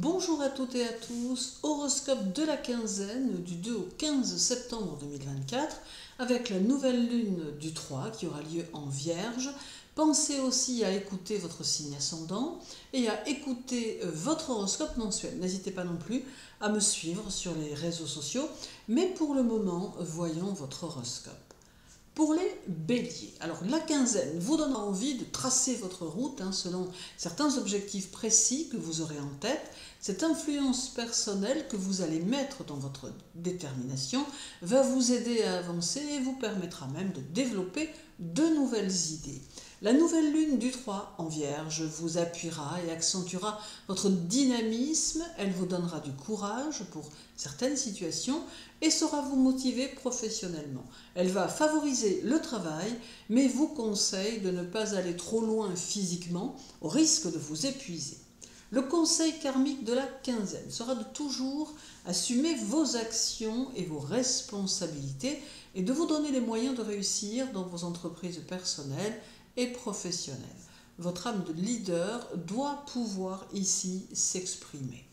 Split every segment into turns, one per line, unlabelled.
Bonjour à toutes et à tous, horoscope de la quinzaine du 2 au 15 septembre 2024 avec la nouvelle lune du 3 qui aura lieu en Vierge. Pensez aussi à écouter votre signe ascendant et à écouter votre horoscope mensuel. N'hésitez pas non plus à me suivre sur les réseaux sociaux, mais pour le moment, voyons votre horoscope. Pour les béliers, alors la quinzaine vous donnera envie de tracer votre route selon certains objectifs précis que vous aurez en tête. Cette influence personnelle que vous allez mettre dans votre détermination va vous aider à avancer et vous permettra même de développer de nouvelles idées. La nouvelle lune du 3 en Vierge vous appuiera et accentuera votre dynamisme, elle vous donnera du courage pour certaines situations et saura vous motiver professionnellement. Elle va favoriser le travail, mais vous conseille de ne pas aller trop loin physiquement au risque de vous épuiser. Le conseil karmique de la quinzaine sera de toujours assumer vos actions et vos responsabilités et de vous donner les moyens de réussir dans vos entreprises personnelles et professionnelle. Votre âme de leader doit pouvoir ici s'exprimer.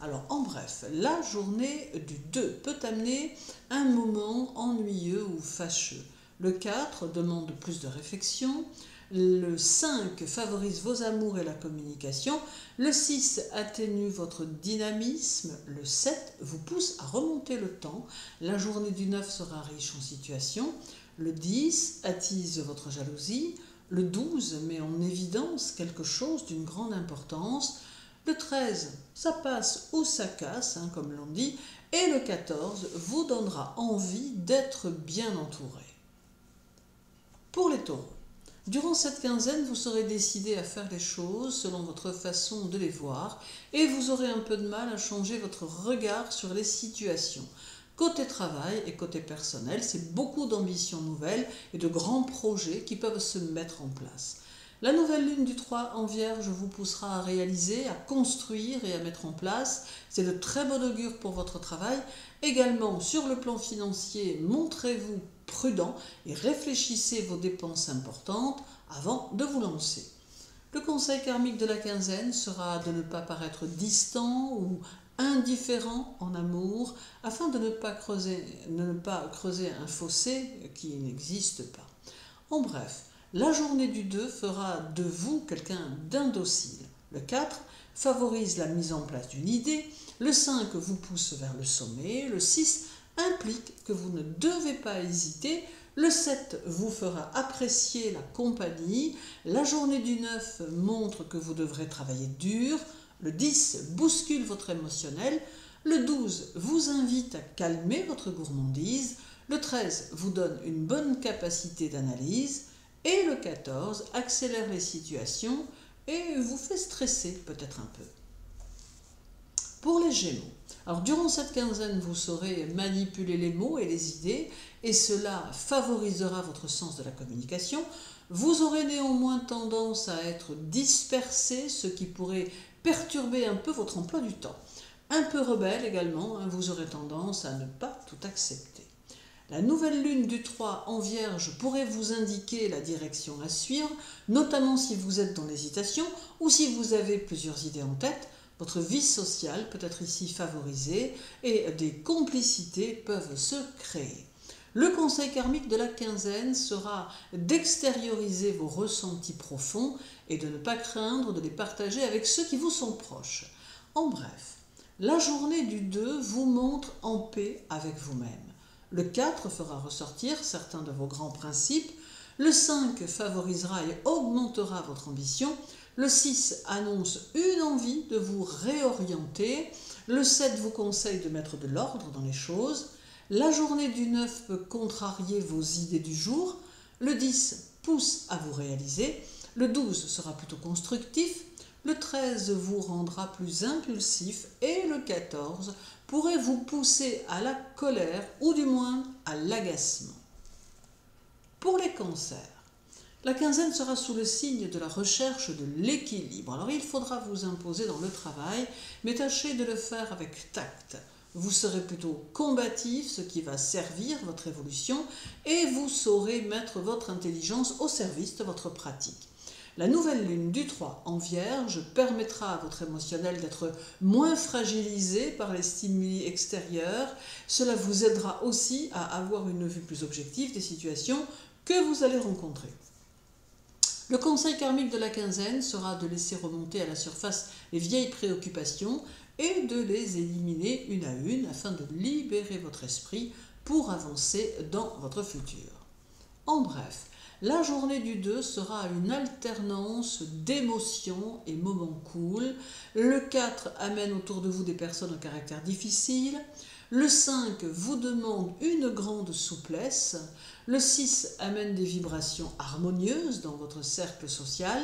Alors en bref, la journée du 2 peut amener un moment ennuyeux ou fâcheux. Le 4 demande plus de réflexion. Le 5 favorise vos amours et la communication. Le 6 atténue votre dynamisme. Le 7 vous pousse à remonter le temps. La journée du 9 sera riche en situations. Le 10 attise votre jalousie. Le 12 met en évidence quelque chose d'une grande importance. Le 13, ça passe ou ça casse, comme l'on dit. Et le 14 vous donnera envie d'être bien entouré. Pour les taureaux, durant cette quinzaine, vous serez décidé à faire les choses selon votre façon de les voir et vous aurez un peu de mal à changer votre regard sur les situations. Côté travail et côté personnel, c'est beaucoup d'ambitions nouvelles et de grands projets qui peuvent se mettre en place. La nouvelle lune du 3 en Vierge vous poussera à réaliser, à construire et à mettre en place. C'est de très bon augure pour votre travail. Également, sur le plan financier, montrez-vous prudent et réfléchissez vos dépenses importantes avant de vous lancer. Le conseil karmique de la quinzaine sera de ne pas paraître distant ou indifférent en amour afin de ne pas creuser un fossé qui n'existe pas. En bref, la journée du 2 fera de vous quelqu'un d'indocile. Le 4 favorise la mise en place d'une idée. Le 5 vous pousse vers le sommet. Le 6 implique que vous ne devez pas hésiter. Le 7 vous fera apprécier la compagnie. La journée du 9 montre que vous devrez travailler dur. Le 10 bouscule votre émotionnel. Le 12 vous invite à calmer votre gourmandise. Le 13 vous donne une bonne capacité d'analyse. Et le 14 accélère les situations et vous fait stresser peut-être un peu. Pour les Gémeaux, alors durant cette quinzaine, vous saurez manipuler les mots et les idées et cela favorisera votre sens de la communication. Vous aurez néanmoins tendance à être dispersé, ce qui pourrait perturber un peu votre emploi du temps. Un peu rebelle également, vous aurez tendance à ne pas tout accepter. La nouvelle lune du 3 en Vierge pourrait vous indiquer la direction à suivre, notamment si vous êtes dans l'hésitation ou si vous avez plusieurs idées en tête. Votre vie sociale peut être ici favorisée et des complicités peuvent se créer. Le conseil karmique de la quinzaine sera d'extérioriser vos ressentis profonds et de ne pas craindre de les partager avec ceux qui vous sont proches. En bref, la journée du 2 vous montre en paix avec vous-même. Le 4 fera ressortir certains de vos grands principes. Le 5 favorisera et augmentera votre ambition. Le 6 annonce une envie de vous réorienter. Le 7 vous conseille de mettre de l'ordre dans les choses. La journée du 9 peut contrarier vos idées du jour. Le 10 pousse à vous réaliser. Le 12 sera plutôt constructif. Le 13 vous rendra plus impulsif et le 14 pourrait vous pousser à la colère ou du moins à l'agacement. Pour les cancers, la quinzaine sera sous le signe de la recherche de l'équilibre. Alors il faudra vous imposer dans le travail, mais tâchez de le faire avec tact. Vous serez plutôt combatif, ce qui va servir votre évolution, et vous saurez mettre votre intelligence au service de votre pratique. La nouvelle lune du 3 en Vierge permettra à votre émotionnel d'être moins fragilisé par les stimuli extérieurs. Cela vous aidera aussi à avoir une vue plus objective des situations que vous allez rencontrer. Le conseil karmique de la quinzaine sera de laisser remonter à la surface les vieilles préoccupations et de les éliminer une à une afin de libérer votre esprit pour avancer dans votre futur. En bref, la journée du 2 sera une alternance d'émotions et moments cool. Le 4 amène autour de vous des personnes au caractère difficile. Le 5 vous demande une grande souplesse. Le 6 amène des vibrations harmonieuses dans votre cercle social.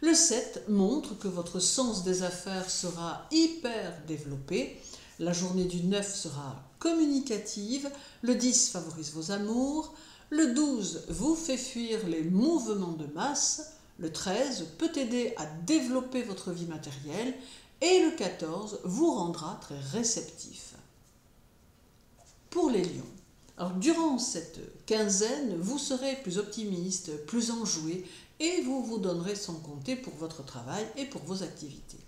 Le 7 montre que votre sens des affaires sera hyper développé. La journée du 9 sera communicative. Le 10 favorise vos amours. Le 12 vous fait fuir les mouvements de masse. Le 13 peut aider à développer votre vie matérielle. Et le 14 vous rendra très réceptif. Pour les lions, alors durant cette quinzaine, vous serez plus optimiste, plus enjoué et vous vous donnerez sans compter pour votre travail et pour vos activités.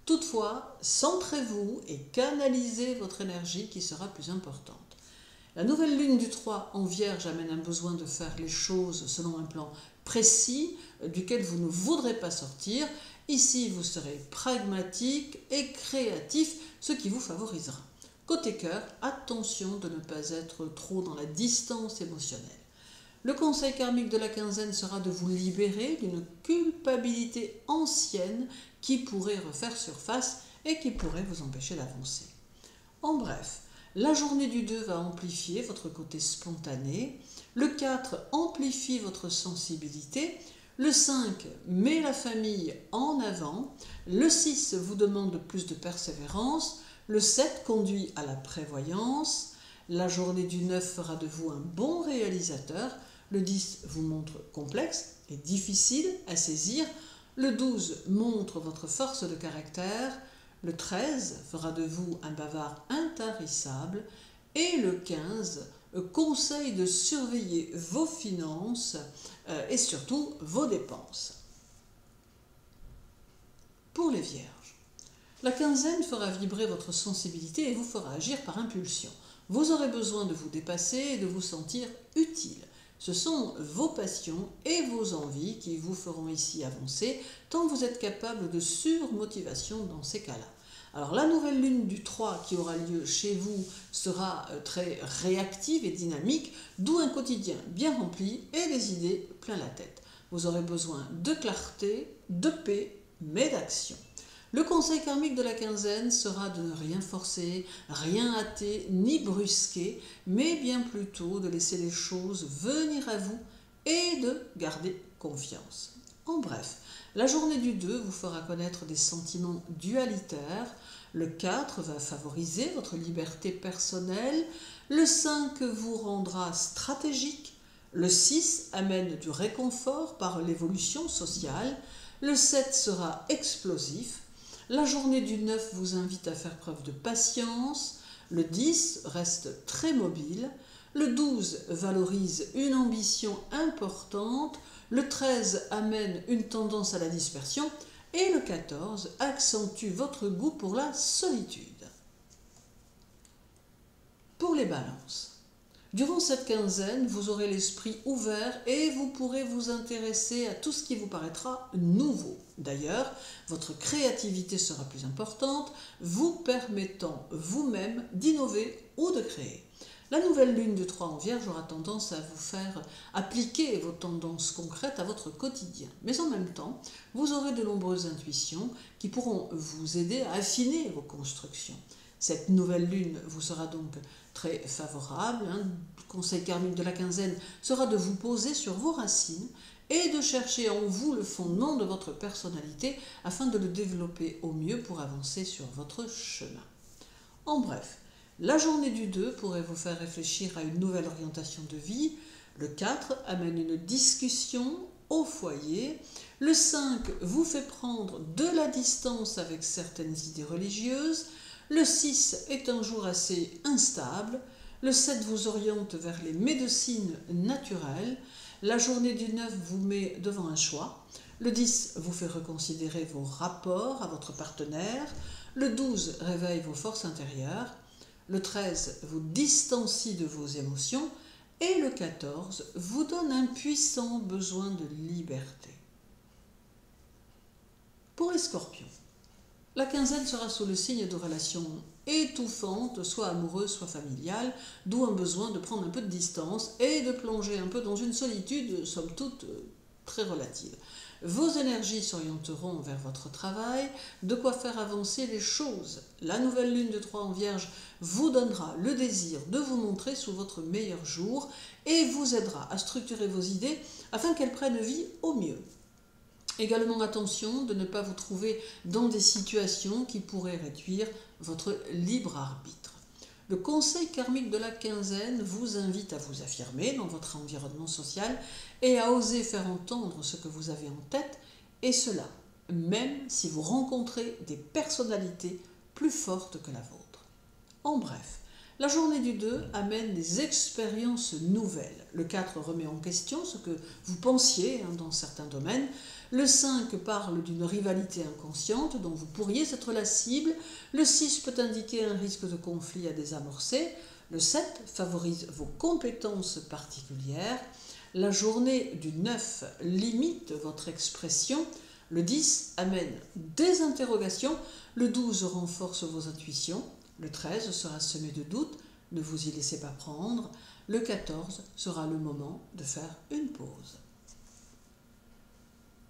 Toutefois, centrez-vous et canalisez votre énergie qui sera plus importante. La nouvelle lune du 3 en Vierge amène un besoin de faire les choses selon un plan précis duquel vous ne voudrez pas sortir. Ici, vous serez pragmatique et créatif, ce qui vous favorisera. Côté cœur, attention de ne pas être trop dans la distance émotionnelle. Le conseil karmique de la quinzaine sera de vous libérer d'une culpabilité ancienne qui pourrait refaire surface et qui pourrait vous empêcher d'avancer. En bref, la journée du 2 va amplifier votre côté spontané, le 4 amplifie votre sensibilité, le 5 met la famille en avant, le 6 vous demande plus de persévérance, le 7 conduit à la prévoyance, la journée du 9 fera de vous un bon réalisateur, le 10 vous montre complexe et difficile à saisir, le 12 montre votre force de caractère, le 13 fera de vous un bavard intarissable et le 15 conseille de surveiller vos finances et surtout vos dépenses. Pour les Vierges, la quinzaine fera vibrer votre sensibilité et vous fera agir par impulsion. Vous aurez besoin de vous dépasser et de vous sentir utile. Ce sont vos passions et vos envies qui vous feront ici avancer, tant vous êtes capable de surmotivation dans ces cas-là. Alors la nouvelle lune du 3 qui aura lieu chez vous sera très réactive et dynamique, d'où un quotidien bien rempli et des idées plein la tête. Vous aurez besoin de clarté, de paix, mais d'action. Le conseil karmique de la quinzaine sera de ne rien forcer, rien hâter ni brusquer, mais bien plutôt de laisser les choses venir à vous et de garder confiance. En bref, la journée du 2 vous fera connaître des sentiments dualitaires, le 4 va favoriser votre liberté personnelle, le 5 vous rendra stratégique, le 6 amène du réconfort par l'évolution sociale, le 7 sera explosif, la journée du 9 vous invite à faire preuve de patience, le 10 reste très mobile, le 12 valorise une ambition importante, le 13 amène une tendance à la dispersion et le 14 accentue votre goût pour la solitude. Pour les balances, durant cette quinzaine, vous aurez l'esprit ouvert et vous pourrez vous intéresser à tout ce qui vous paraîtra nouveau. D'ailleurs, votre créativité sera plus importante, vous permettant vous-même d'innover ou de créer. La nouvelle lune du 3 en Vierge aura tendance à vous faire appliquer vos tendances concrètes à votre quotidien. Mais en même temps, vous aurez de nombreuses intuitions qui pourront vous aider à affiner vos constructions. Cette nouvelle lune vous sera donc très favorable. Le conseil karmique de la quinzaine sera de vous poser sur vos racines et de chercher en vous le fondement de votre personnalité afin de le développer au mieux pour avancer sur votre chemin. En bref, la journée du 2 pourrait vous faire réfléchir à une nouvelle orientation de vie. Le 4 amène une discussion au foyer. Le 5 vous fait prendre de la distance avec certaines idées religieuses. Le 6 est un jour assez instable. Le 7 vous oriente vers les médecines naturelles. La journée du 9 vous met devant un choix. Le 10 vous fait reconsidérer vos rapports à votre partenaire. Le 12 réveille vos forces intérieures. Le 13 vous distancie de vos émotions. Et le 14 vous donne un puissant besoin de liberté. Pour les scorpions, la quinzaine sera sous le signe de relations étouffantes, soit amoureuses, soit familiales, d'où un besoin de prendre un peu de distance et de plonger un peu dans une solitude, somme toute, très relative. Vos énergies s'orienteront vers votre travail, de quoi faire avancer les choses. La nouvelle lune de 3 en Vierge vous donnera le désir de vous montrer sous votre meilleur jour et vous aidera à structurer vos idées afin qu'elles prennent vie au mieux. Également attention de ne pas vous trouver dans des situations qui pourraient réduire votre libre arbitre. Le conseil karmique de la quinzaine vous invite à vous affirmer dans votre environnement social et à oser faire entendre ce que vous avez en tête, et cela même si vous rencontrez des personnalités plus fortes que la vôtre. En bref, la journée du 2 amène des expériences nouvelles. Le 4 remet en question ce que vous pensiez dans certains domaines. Le 5 parle d'une rivalité inconsciente dont vous pourriez être la cible. Le 6 peut indiquer un risque de conflit à désamorcer. Le 7 favorise vos compétences particulières. La journée du 9 limite votre expression. Le 10 amène des interrogations. Le 12 renforce vos intuitions. Le 13 sera semé de doutes, ne vous y laissez pas prendre. Le 14 sera le moment de faire une pause.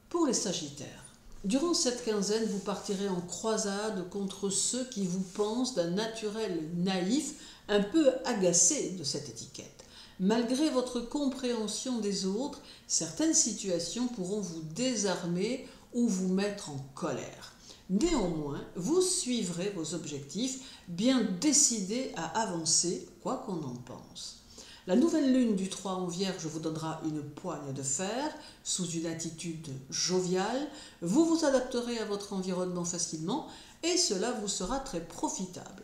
Pour les Sagittaires, durant cette quinzaine, vous partirez en croisade contre ceux qui vous pensent d'un naturel naïf, un peu agacé de cette étiquette. Malgré votre compréhension des autres, certaines situations pourront vous désarmer ou vous mettre en colère. Néanmoins, vous suivrez vos objectifs, bien décidés à avancer, quoi qu'on en pense. La nouvelle lune du 3 en Vierge vous donnera une poigne de fer, sous une attitude joviale. Vous vous adapterez à votre environnement facilement et cela vous sera très profitable.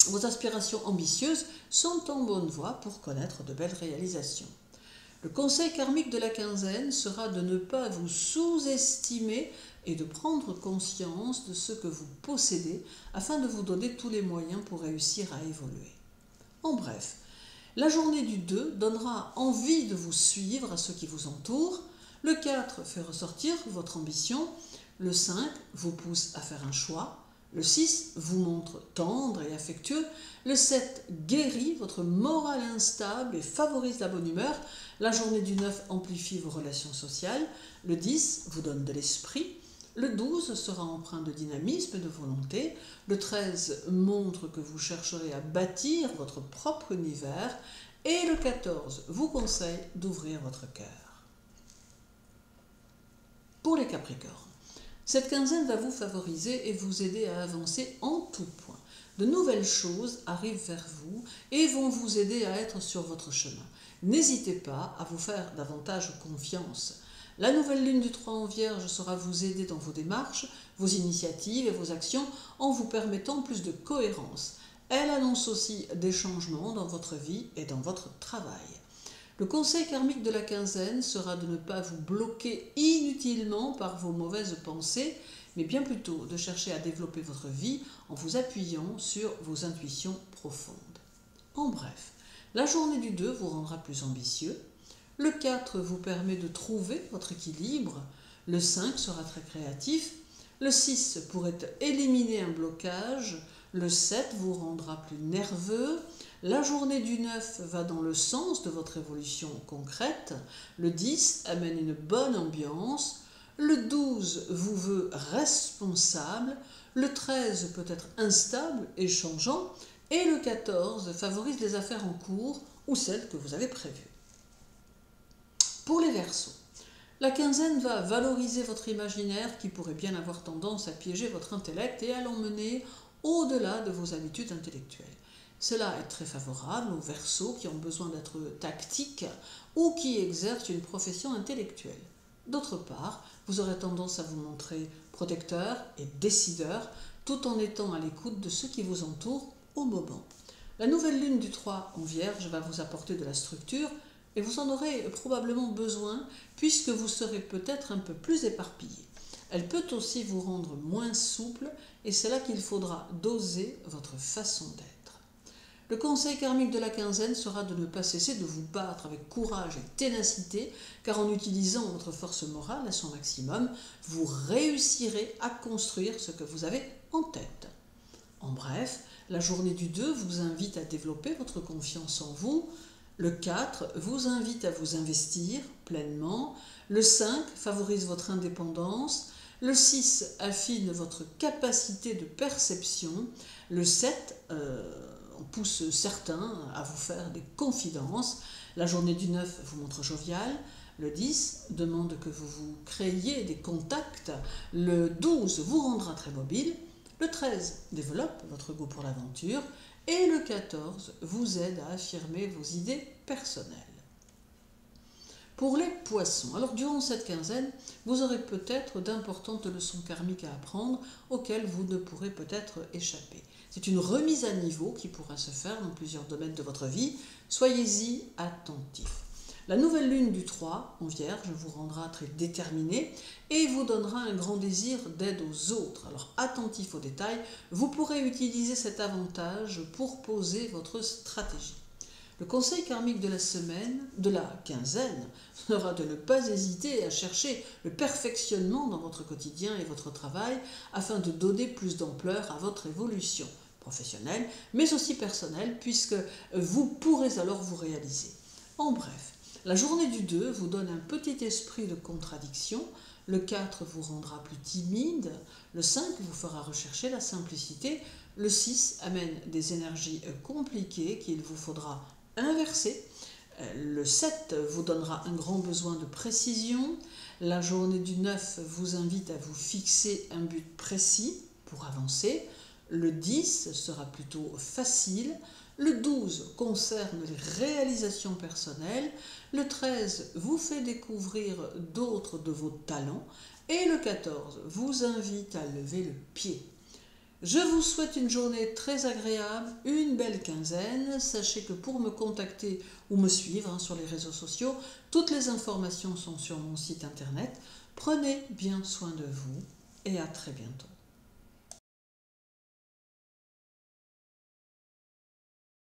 Vos aspirations ambitieuses sont en bonne voie pour connaître de belles réalisations. Le conseil karmique de la quinzaine sera de ne pas vous sous-estimer et de prendre conscience de ce que vous possédez afin de vous donner tous les moyens pour réussir à évoluer. En bref, la journée du 2 donnera envie de vous suivre à ceux qui vous entourent. Le 4 fait ressortir votre ambition. Le 5 vous pousse à faire un choix. Le 6 vous montre tendre et affectueux. Le 7 guérit votre morale instable et favorise la bonne humeur. La journée du 9 amplifie vos relations sociales. Le 10 vous donne de l'esprit. Le 12 sera empreint de dynamisme et de volonté. Le 13 montre que vous chercherez à bâtir votre propre univers. Et le 14 vous conseille d'ouvrir votre cœur. Pour les Capricornes, cette quinzaine va vous favoriser et vous aider à avancer en tout point. De nouvelles choses arrivent vers vous et vont vous aider à être sur votre chemin. N'hésitez pas à vous faire davantage confiance. La nouvelle lune du 3 en Vierge saura vous aider dans vos démarches, vos initiatives et vos actions en vous permettant plus de cohérence. Elle annonce aussi des changements dans votre vie et dans votre travail. Le conseil karmique de la quinzaine sera de ne pas vous bloquer inutilement par vos mauvaises pensées, mais bien plutôt de chercher à développer votre vie en vous appuyant sur vos intuitions profondes. En bref, la journée du 2 vous rendra plus ambitieux. Le 4 vous permet de trouver votre équilibre. Le 5 sera très créatif. Le 6 pourrait éliminer un blocage. Le 7 vous rendra plus nerveux. La journée du 9 va dans le sens de votre évolution concrète. Le 10 amène une bonne ambiance. Le 12 vous veut responsable. Le 13 peut être instable et changeant. Et le 14 favorise les affaires en cours ou celles que vous avez prévues. Pour les Verseaux, la quinzaine va valoriser votre imaginaire qui pourrait bien avoir tendance à piéger votre intellect et à l'emmener au-delà de vos habitudes intellectuelles. Cela est très favorable aux Verseaux qui ont besoin d'être tactiques ou qui exercent une profession intellectuelle. D'autre part, vous aurez tendance à vous montrer protecteur et décideur tout en étant à l'écoute de ceux qui vous entourent au moment. La nouvelle lune du 3 en Vierge va vous apporter de la structure, et vous en aurez probablement besoin puisque vous serez peut-être un peu plus éparpillé. Elle peut aussi vous rendre moins souple et c'est là qu'il faudra doser votre façon d'être. Le conseil karmique de la quinzaine sera de ne pas cesser de vous battre avec courage et ténacité, car en utilisant votre force morale à son maximum, vous réussirez à construire ce que vous avez en tête. En bref, la journée du 2 vous invite à développer votre confiance en vous, le 4 vous invite à vous investir pleinement, le 5 favorise votre indépendance, le 6 affine votre capacité de perception, le 7 on pousse certains à vous faire des confidences. La journée du 9 vous montre jovial. Le 10 demande que vous vous créiez des contacts. Le 12 vous rendra très mobile. Le 13 développe votre goût pour l'aventure. Et le 14 vous aide à affirmer vos idées personnelles. Pour les poissons, alors durant cette quinzaine, vous aurez peut-être d'importantes leçons karmiques à apprendre auxquelles vous ne pourrez peut-être échapper. C'est une remise à niveau qui pourra se faire dans plusieurs domaines de votre vie. Soyez-y attentifs. La nouvelle lune du 3 en Vierge vous rendra très déterminé et vous donnera un grand désir d'aide aux autres. Alors attentif aux détails, vous pourrez utiliser cet avantage pour poser votre stratégie. Le conseil karmique de la semaine, de la quinzaine, sera de ne pas hésiter à chercher le perfectionnement dans votre quotidien et votre travail afin de donner plus d'ampleur à votre évolution professionnelle, mais aussi personnelle, puisque vous pourrez alors vous réaliser. En bref, la journée du 2 vous donne un petit esprit de contradiction, le 4 vous rendra plus timide, le 5 vous fera rechercher la simplicité, le 6 amène des énergies compliquées qu'il vous faudra inverser. Le 7 vous donnera un grand besoin de précision. La journée du 9 vous invite à vous fixer un but précis pour avancer. Le 10 sera plutôt facile. Le 12 concerne les réalisations personnelles. Le 13 vous fait découvrir d'autres de vos talents. Et le 14 vous invite à lever le pied. Je vous souhaite une journée très agréable, une belle quinzaine. Sachez que pour me contacter ou me suivre sur les réseaux sociaux, toutes les informations sont sur mon site internet. Prenez bien soin de vous et à très bientôt.